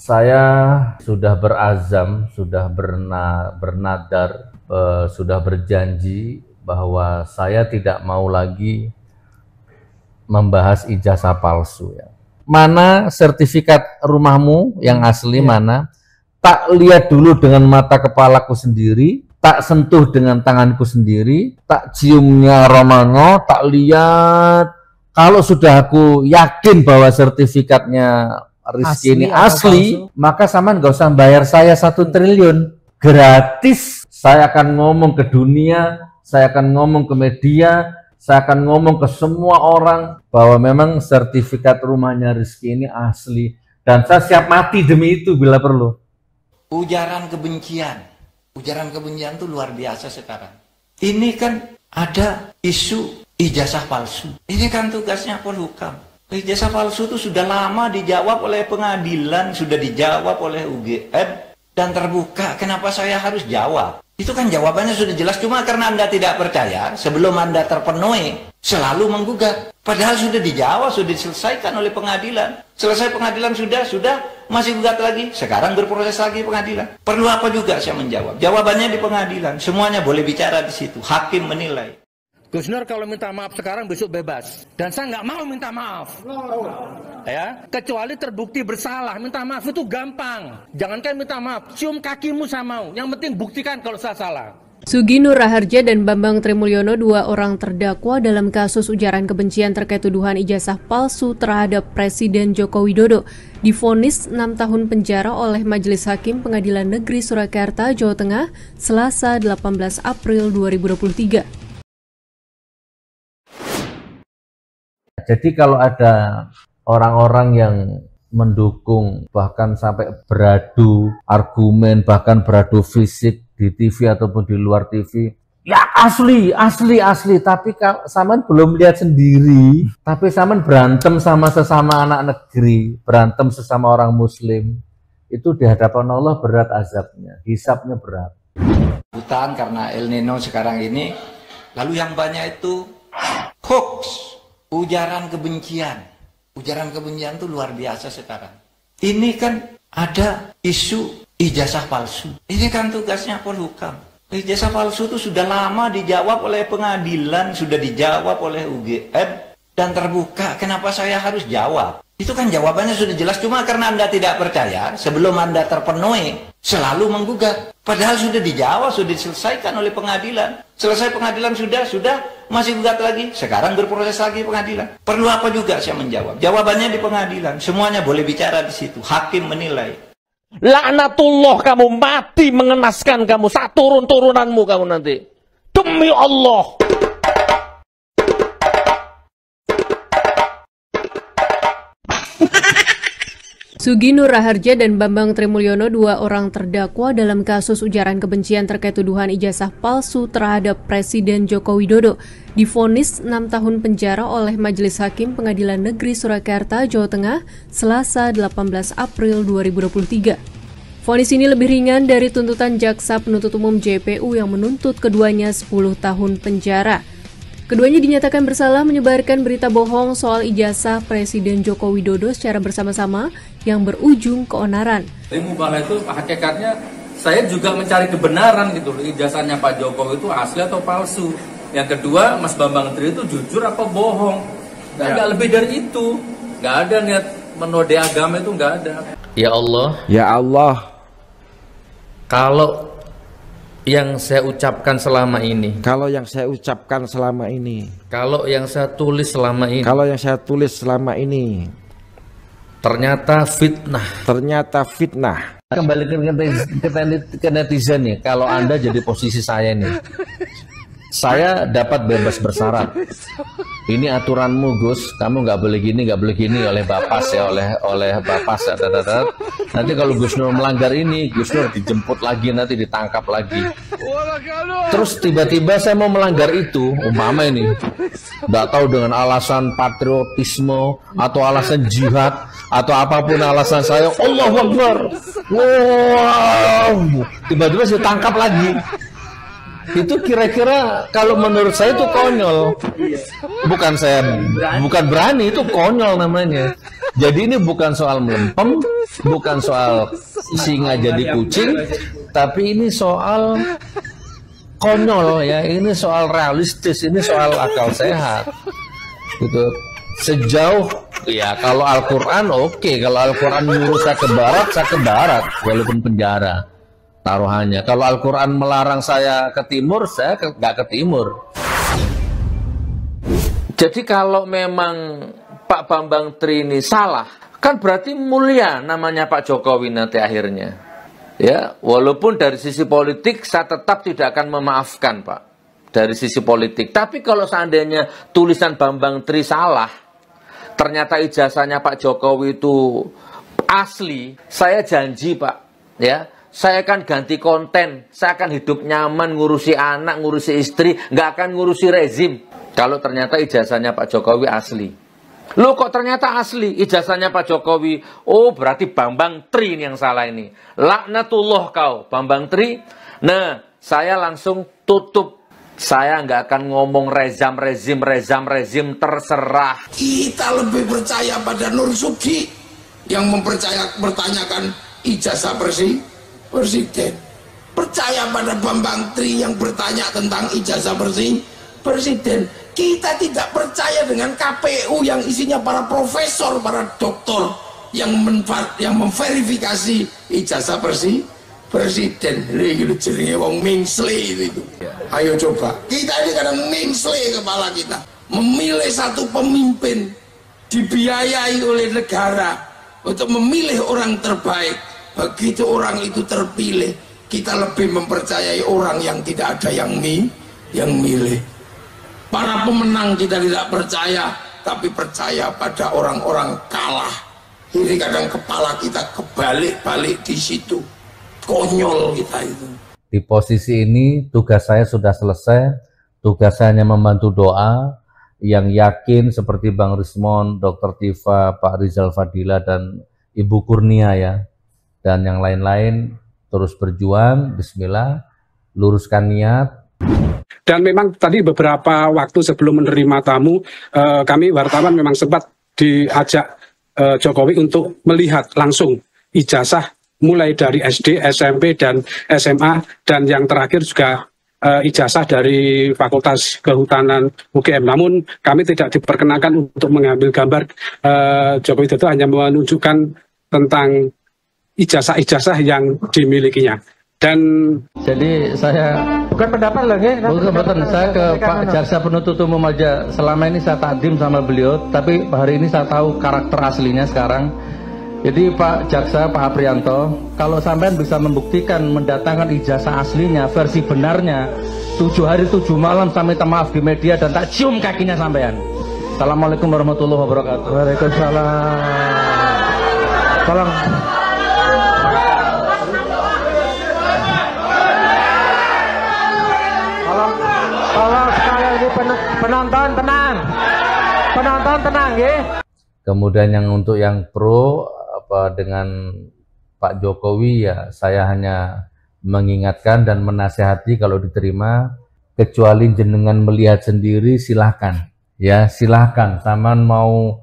Saya sudah berazam, sudah bernadar, sudah berjanji bahwa saya tidak mau lagi membahas ijazah palsu. Ya. Mana sertifikat rumahmu yang asli, mana? Tak lihat dulu dengan mata kepalaku sendiri, tak sentuh dengan tanganku sendiri, tak ciumnya aromanya, tak lihat. Kalau sudah aku yakin bahwa sertifikatnya Rizky ini asli, maka sampean nggak usah bayar saya 1 triliun. Gratis saya akan ngomong ke dunia, saya akan ngomong ke media, saya akan ngomong ke semua orang bahwa memang sertifikat rumahnya Rizky ini asli. Dan saya siap mati demi itu bila perlu. Ujaran kebencian itu luar biasa sekarang. Ini kan ada isu ijazah palsu. Ini kan tugasnya Polhukam. Ijazah palsu itu sudah lama dijawab oleh pengadilan, sudah dijawab oleh UGM, dan terbuka. Kenapa saya harus jawab? Itu kan jawabannya sudah jelas, cuma karena Anda tidak percaya, sebelum Anda terpenuhi, selalu menggugat. Padahal sudah dijawab, sudah diselesaikan oleh pengadilan. Selesai pengadilan sudah, masih gugat lagi. Sekarang berproses lagi pengadilan. Perlu apa juga saya menjawab? Jawabannya di pengadilan, semuanya boleh bicara di situ. Hakim menilai. Gus Nur kalau minta maaf sekarang besok bebas, dan saya nggak mau minta maaf, ya kecuali terbukti bersalah. Minta maaf itu gampang, jangankan minta maaf, cium kakimu saya mau. Yang penting buktikan kalau saya salah. Sugi Nur Raharja dan Bambang Trimulyono, 2 orang terdakwa dalam kasus ujaran kebencian terkait tuduhan ijazah palsu terhadap Presiden Joko Widodo, divonis 6 tahun penjara oleh Majelis Hakim Pengadilan Negeri Surakarta, Jawa Tengah, Selasa 18 April 2023. Jadi kalau ada orang-orang yang mendukung, bahkan sampai beradu argumen, bahkan beradu fisik di TV ataupun di luar TV, ya asli, tapi saman belum lihat sendiri, tapi saman berantem sama sesama anak negeri, berantem sesama orang muslim, itu di hadapan Allah berat azabnya, hisabnya berat. Hutan karena El Nino sekarang ini, lalu yang banyak itu hoax. Ujaran kebencian itu luar biasa sekarang. Ini kan ada isu ijazah palsu. Ini kan tugasnya Polhukam. Ijazah palsu itu sudah lama dijawab oleh pengadilan, sudah dijawab oleh UGM, dan terbuka. Kenapa saya harus jawab? Itu kan jawabannya sudah jelas, cuma karena Anda tidak percaya, sebelum Anda terpenuhi, selalu menggugat. Padahal sudah dijawab, sudah diselesaikan oleh pengadilan. Selesai pengadilan sudah, masih gugat lagi. Sekarang berproses lagi pengadilan. Perlu apa juga saya menjawab? Jawabannya di pengadilan. Semuanya boleh bicara di situ. Hakim menilai. Laknatullah, kamu mati mengenaskan kamu, turunanmu kamu nanti. Demi Allah. Sugi Nur Raharja dan Bambang Trimulyono, 2 orang terdakwa dalam kasus ujaran kebencian terkait tuduhan ijazah palsu terhadap Presiden Joko Widodo, divonis 6 tahun penjara oleh Majelis Hakim Pengadilan Negeri Surakarta, Jawa Tengah, Selasa 18 April 2023. Vonis ini lebih ringan dari tuntutan Jaksa Penuntut Umum JPU yang menuntut keduanya 10 tahun penjara. Keduanya dinyatakan bersalah menyebarkan berita bohong soal ijazah Presiden Joko Widodo secara bersama-sama yang berujung keonaran. Jadi mubalah itu hakikatnya saya juga mencari kebenaran gitu, ijazahnya Pak Jokowi itu asli atau palsu. Yang kedua, Mas Bambang Tri itu jujur apa bohong. Nggak lebih dari itu. Nggak ada niat menodai agama, itu nggak ada. Ya Allah, kalau yang saya ucapkan selama ini, kalau yang saya tulis selama ini, ternyata fitnah. Kembali ke netizen nih, kalau Anda jadi posisi saya nih, saya dapat bebas bersyarat. Ini aturanmu Gus, kamu nggak boleh gini oleh Bapas ya, oleh Bapas ya. Nanti kalau Gus Nur melanggar ini, Gus Nur dijemput lagi, nanti ditangkap lagi. Terus tiba-tiba saya mau melanggar itu, umpama ini, nggak tahu dengan alasan patriotisme atau alasan jihad atau apapun alasan saya, Allahu Akbar, wow, tiba-tiba saya tangkap lagi. Itu kira-kira kalau menurut saya itu konyol. Bukan berani, itu konyol namanya. Jadi ini bukan soal melempem, bukan soal singa jadi kucing, tapi ini soal konyol ya. Ini soal realistis, ini soal akal sehat. Gitu. Sejauh ya kalau Al-Quran oke. Kalau Al-Quran nyuruh saya ke barat walaupun penjara taruhannya. Kalau Al-Quran melarang saya ke timur, saya nggak ke timur. Jadi kalau memang Pak Bambang Tri ini salah, kan berarti mulia namanya Pak Jokowi nanti akhirnya. Ya, walaupun dari sisi politik saya tetap tidak akan memaafkan, Pak. Dari sisi politik. Tapi kalau seandainya tulisan Bambang Tri salah, ternyata ijazahnya Pak Jokowi itu asli, saya janji Pak, ya, saya akan ganti konten, saya akan hidup nyaman, ngurusi anak, ngurusi istri, nggak akan ngurusi rezim. Kalau ternyata ijazahnya Pak Jokowi asli. Loh kok ternyata asli ijazahnya Pak Jokowi? Oh berarti Bambang Tri ini yang salah ini. Laknatullah kau Bambang Tri. Nah saya langsung tutup. Saya nggak akan ngomong rezim terserah. Kita lebih percaya pada Nur Subdi yang mempertanyakan ijazah presiden. Percaya pada Bambang Tri yang bertanya tentang ijazah presiden. Kita tidak percaya dengan KPU yang isinya para profesor, para doktor yang memverifikasi ijazah presiden. Ini jenenge wong mingsle itu. Ayo coba. Kita ini kadang mingsle kepala kita. Memilih satu pemimpin dibiayai oleh negara untuk memilih orang terbaik. Begitu orang itu terpilih, kita lebih mempercayai orang yang tidak ada yang milih. Para pemenang kita tidak percaya, tapi percaya pada orang-orang kalah. Ini kadang kepala kita kebalik-balik di situ. Konyol kita itu. Di posisi ini tugas saya sudah selesai. Tugas saya hanya membantu doa. Yang yakin seperti Bang Rismon, Dr. Tifa, Pak Rizal Fadila, dan Ibu Kurnia ya. Dan yang lain-lain terus berjuang. Bismillah. Luruskan niat. Dan memang tadi beberapa waktu sebelum menerima tamu, kami wartawan memang sempat diajak Jokowi untuk melihat langsung ijazah mulai dari SD, SMP, dan SMA, dan yang terakhir juga ijazah dari Fakultas Kehutanan UGM. Namun kami tidak diperkenankan untuk mengambil gambar. Jokowi Dodo hanya menunjukkan tentang ijazah-ijazah yang dimilikinya. Dan jadi saya bukan pendapat lagi, bukan saya ke Pak Jaksa Penuntut Umum aja. Selama ini saya takdim sama beliau, tapi hari ini saya tahu karakter aslinya sekarang. Jadi Pak Jaksa, Pak Aprianto, kalau sampean bisa membuktikan mendatangkan ijazah aslinya, versi benarnya, 7 hari 7 malam saya minta maaf di media dan tak cium kakinya sampean. Assalamualaikum warahmatullahi wabarakatuh. Waalaikumsalam. Tolong. Tolong sekali lagi penonton tenang ya. Kemudian yang untuk yang pro dengan Pak Jokowi ya saya hanya mengingatkan dan menasihati kalau diterima, kecuali jenengan melihat sendiri silahkan ya, silahkan. Taman mau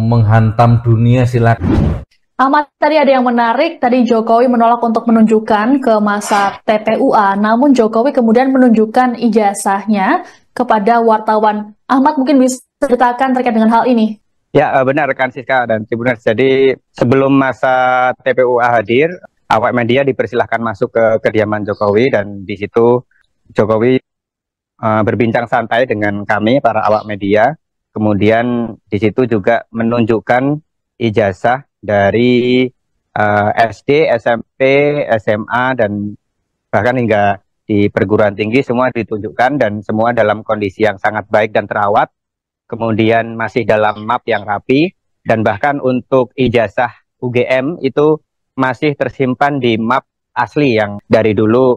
menghantam dunia silahkan. Ahmad, tadi ada yang menarik, tadi Jokowi menolak untuk menunjukkan ke masa TPUA, namun Jokowi kemudian menunjukkan ijazahnya kepada wartawan. Ahmad mungkin bisa ceritakan terkait dengan hal ini? Ya benar rekan Siska dan Tribuners. Jadi sebelum masa TPUA hadir, awak media dipersilahkan masuk ke kediaman Jokowi, dan di situ Jokowi berbincang santai dengan kami para awak media. Kemudian di situ juga menunjukkan ijazah dari SD, SMP, SMA, dan bahkan hingga di perguruan tinggi semua ditunjukkan, dan semua dalam kondisi yang sangat baik dan terawat. Kemudian masih dalam map yang rapi, dan bahkan untuk ijazah UGM itu masih tersimpan di map asli yang dari dulu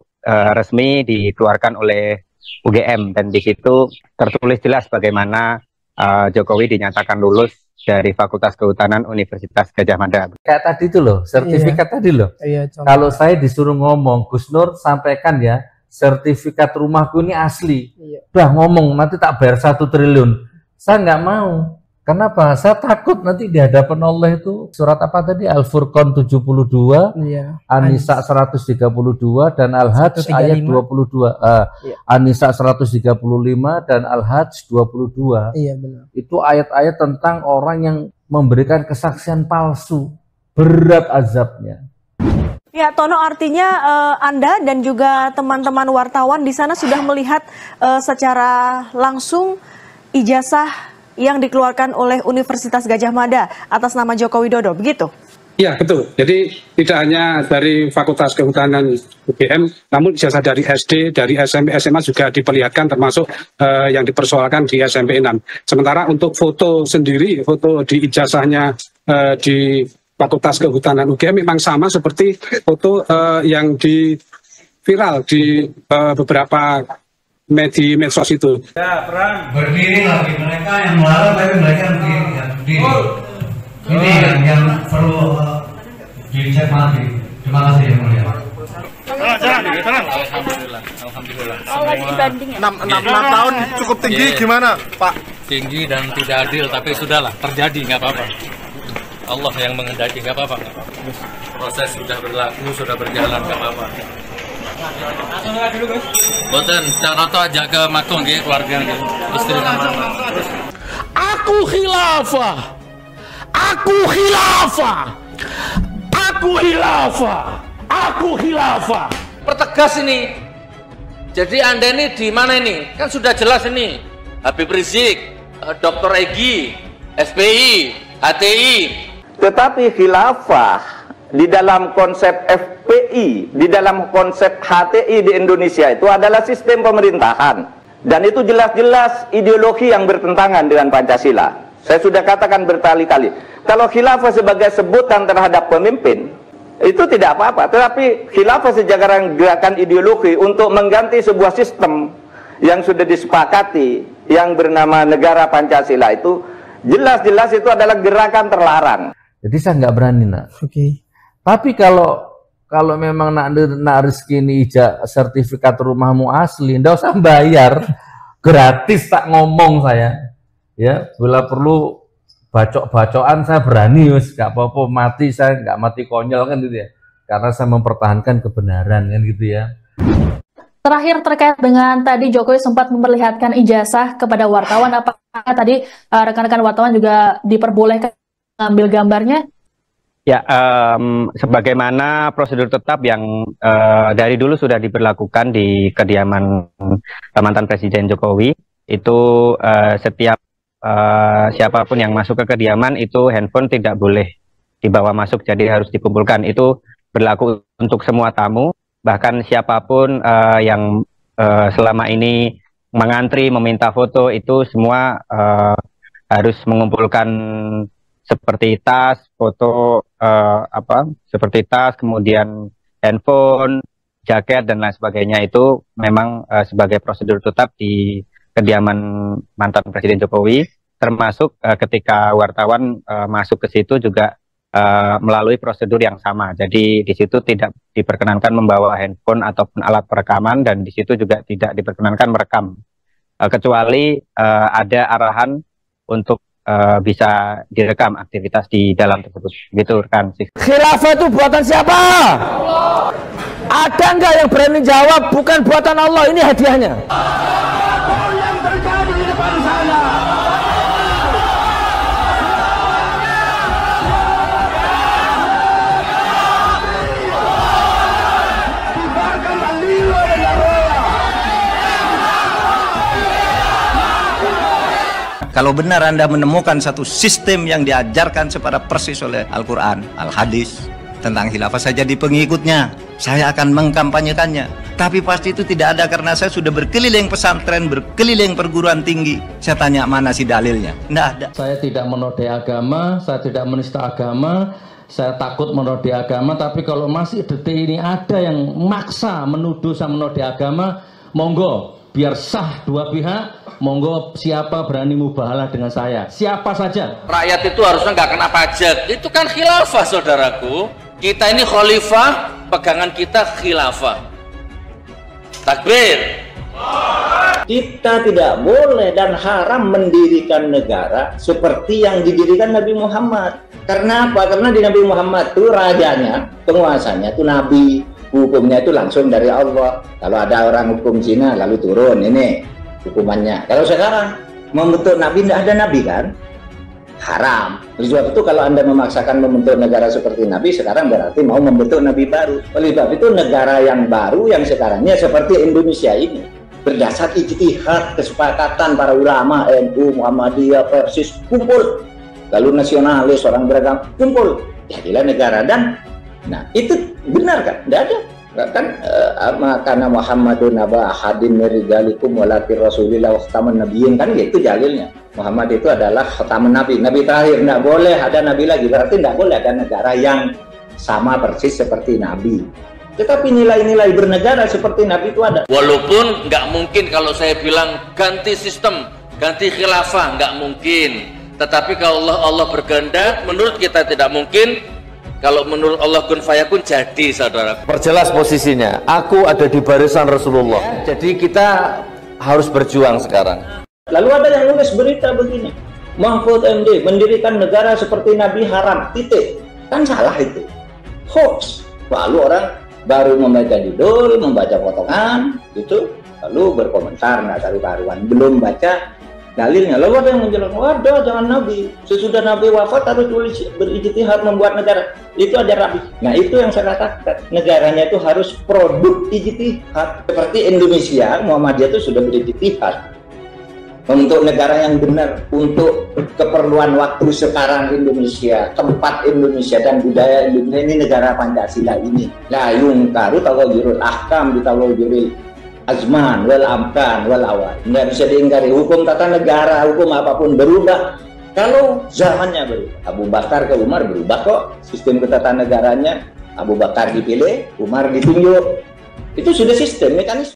resmi dikeluarkan oleh UGM, dan di situ tertulis jelas bagaimana Jokowi dinyatakan lulus dari Fakultas Kehutanan Universitas Gadjah Mada. Kayak tadi itu loh, sertifikat tadi loh. Kalau saya disuruh ngomong, Gus Nur sampaikan ya, sertifikat rumahku ini asli. Udah ngomong nanti tak bayar 1 triliun. Saya nggak mau. Kenapa? Saya takut nanti di hadapan Allah itu surat apa tadi? Al-Furqan 72, An-Nisa 132 dan Al-Hajj ayat 22. An-Nisa 135 dan Al-Hajj 22. Iya benar. Itu ayat-ayat tentang orang yang memberikan kesaksian palsu. Berat azabnya. Ya, Tono, artinya Anda dan juga teman-teman wartawan di sana sudah melihat secara langsung ijazah yang dikeluarkan oleh Universitas Gadjah Mada atas nama Joko Widodo, begitu? Iya, betul. Jadi tidak hanya dari Fakultas Kehutanan UGM, namun ijazah dari SD, dari SMP, SMA juga diperlihatkan, termasuk yang dipersoalkan di SMP 6. Sementara untuk foto sendiri, foto di ijazahnya di Fakultas Kehutanan UGM memang sama seperti foto yang di viral di beberapa medsos itu. Ya, Pram. Berdiri lagi, mereka yang melarang tapi mereka berdiri. Ini yang perlu dicek lagi. Terima kasih yang mulia. Alhamdulillah. Lagi dibanding ya? 6 tahun cukup tinggi, gimana, Pak? Tinggi dan tidak adil, tapi sudahlah, terjadi, nggak apa-apa. Allah yang menghendaki, nggak apa-apa. Proses sudah berlaku, sudah berjalan, nggak apa-apa. Boten, Cak aja ke Matung gitu, keluarga gitu, istri sama anak. Aku khilafah, aku khilafah, aku khilafah, aku khilafah. Pertegas ini. Jadi Anda ini di mana ini? Kan sudah jelas ini. Habib Rizik, Dr. Egy, SPI, HTI. Tetapi khilafah di dalam konsep FPI, di dalam konsep HTI di Indonesia itu adalah sistem pemerintahan. Dan itu jelas-jelas ideologi yang bertentangan dengan Pancasila. Saya sudah katakan berkali-kali. Kalau khilafah sebagai sebutan terhadap pemimpin, itu tidak apa-apa. Tetapi khilafah sebagai gerakan ideologi untuk mengganti sebuah sistem yang sudah disepakati, yang bernama negara Pancasila itu, jelas-jelas itu adalah gerakan terlarang. Jadi saya nggak berani, nak. Tapi kalau memang nak rezeki ini sertifikat rumahmu asli, ndak usah bayar, gratis tak ngomong saya. Ya, bila perlu bacok-bacokan saya berani, wis nggak apa-apa, mati saya nggak mati konyol kan gitu ya. Karena saya mempertahankan kebenaran kan gitu ya. Terakhir terkait dengan tadi Jokowi sempat memperlihatkan ijazah kepada wartawan, apakah tadi rekan-rekan wartawan juga diperbolehkan ambil gambarnya? Ya, sebagaimana prosedur tetap yang dari dulu sudah diberlakukan di kediaman mantan Presiden Jokowi, itu setiap siapapun yang masuk ke kediaman itu handphone tidak boleh dibawa masuk, jadi harus dikumpulkan. Itu berlaku untuk semua tamu, bahkan siapapun yang selama ini mengantri meminta foto itu semua harus mengumpulkan seperti tas, foto seperti tas, kemudian handphone, jaket dan lain sebagainya. Itu memang sebagai prosedur tetap di kediaman mantan Presiden Jokowi, termasuk ketika wartawan masuk ke situ juga melalui prosedur yang sama. Jadi di situ tidak diperkenankan membawa handphone ataupun alat perekaman, dan di situ juga tidak diperkenankan merekam, kecuali ada arahan untuk bisa direkam aktivitas di dalam tersebut. Gitu kan. Khilafah itu buatan siapa? Allah. Ada nggak yang berani jawab bukan buatan Allah, ini hadiahnya? Yang terjadi di depan sana. Kalau benar Anda menemukan satu sistem yang diajarkan secara persis oleh Al-Quran, Al-Hadis tentang khilafah, saya jadi pengikutnya, saya akan mengkampanyekannya. Tapi pasti itu tidak ada, karena saya sudah berkeliling pesantren, berkeliling perguruan tinggi. Saya tanya mana sih dalilnya? Tidak ada. Saya tidak menodai agama, saya tidak menista agama, saya takut menodai agama. Tapi kalau masih detik ini ada yang maksa menuduh saya menodai agama, monggo, biar sah dua pihak, monggo siapa berani mubahalah dengan saya, siapa saja. Rakyat itu harusnya nggak kena pajak, itu kan khilafah saudaraku. Kita ini khalifah, pegangan kita khilafah. Takbir. Kita tidak boleh dan haram mendirikan negara seperti yang didirikan Nabi Muhammad. Karena apa? Karena di Nabi Muhammad itu rajanya, penguasanya itu Nabi, hukumnya itu langsung dari Allah. Kalau ada orang hukum Cina lalu turun, ini hukumannya. Kalau sekarang membentuk Nabi, tidak ada Nabi kan? Haram. Oleh sebab itu kalau Anda memaksakan membentuk negara seperti Nabi, sekarang berarti mau membentuk Nabi baru. Oleh sebab itu negara yang baru yang sekarangnya seperti Indonesia ini, berdasar ijtihad, kesepakatan para ulama, NU, Muhammadiyah, Persis, kumpul. Lalu nasionalis, orang beragama, kumpul. Jadilah negara. Dan, nah itu benar kan? Tidak ada. Kan makana Muhammadun naba ahadin mirijalikum walakin rasulillah waqtaman nabiyyin, kan gitu dalilnya. Muhammad itu adalah khataman nabi, nabi terakhir. Tidak boleh ada nabi lagi, berarti tidak boleh ada negara yang sama persis seperti nabi. Tetapi nilai-nilai bernegara seperti nabi itu ada. Walaupun nggak mungkin kalau saya bilang ganti sistem, ganti khilafah, nggak mungkin. Tetapi kalau Allah berkehendak, menurut kita tidak mungkin. Kalau menurut Allah kun fayakun, jadi saudara. Perjelas posisinya, aku ada di barisan Rasulullah. Jadi kita harus berjuang sekarang. Lalu ada yang nulis berita begini, Mahfud MD mendirikan negara seperti Nabi haram, titik. Kan salah itu, hoax. Lalu orang baru membaca judul, membaca potongan, gitu, lalu berkomentar, nggak karu-karuan, belum baca dalilnya. Lalu ada yang menjelaskan, waduh jangan Nabi, sesudah Nabi wafat harus berijtihad membuat negara. Itu ada Nabi. Nah itu yang saya katakan, negaranya itu harus produk ijtihad. Seperti Indonesia, Muhammadiyah itu sudah berijtihad untuk negara yang benar, untuk keperluan waktu sekarang Indonesia, tempat Indonesia dan budaya Indonesia, ini negara Pancasila ini. La yungkaru tawajurul ahkam bitawajuril azman wal amkan wal awal. Nggak bisa diingkari, hukum tata negara, hukum apapun berubah kalau zamannya berubah. Abu Bakar ke Umar berubah kok sistem ketatanegaranya. Abu Bakar dipilih, Umar ditunjuk. Itu sudah sistem, mekanisme.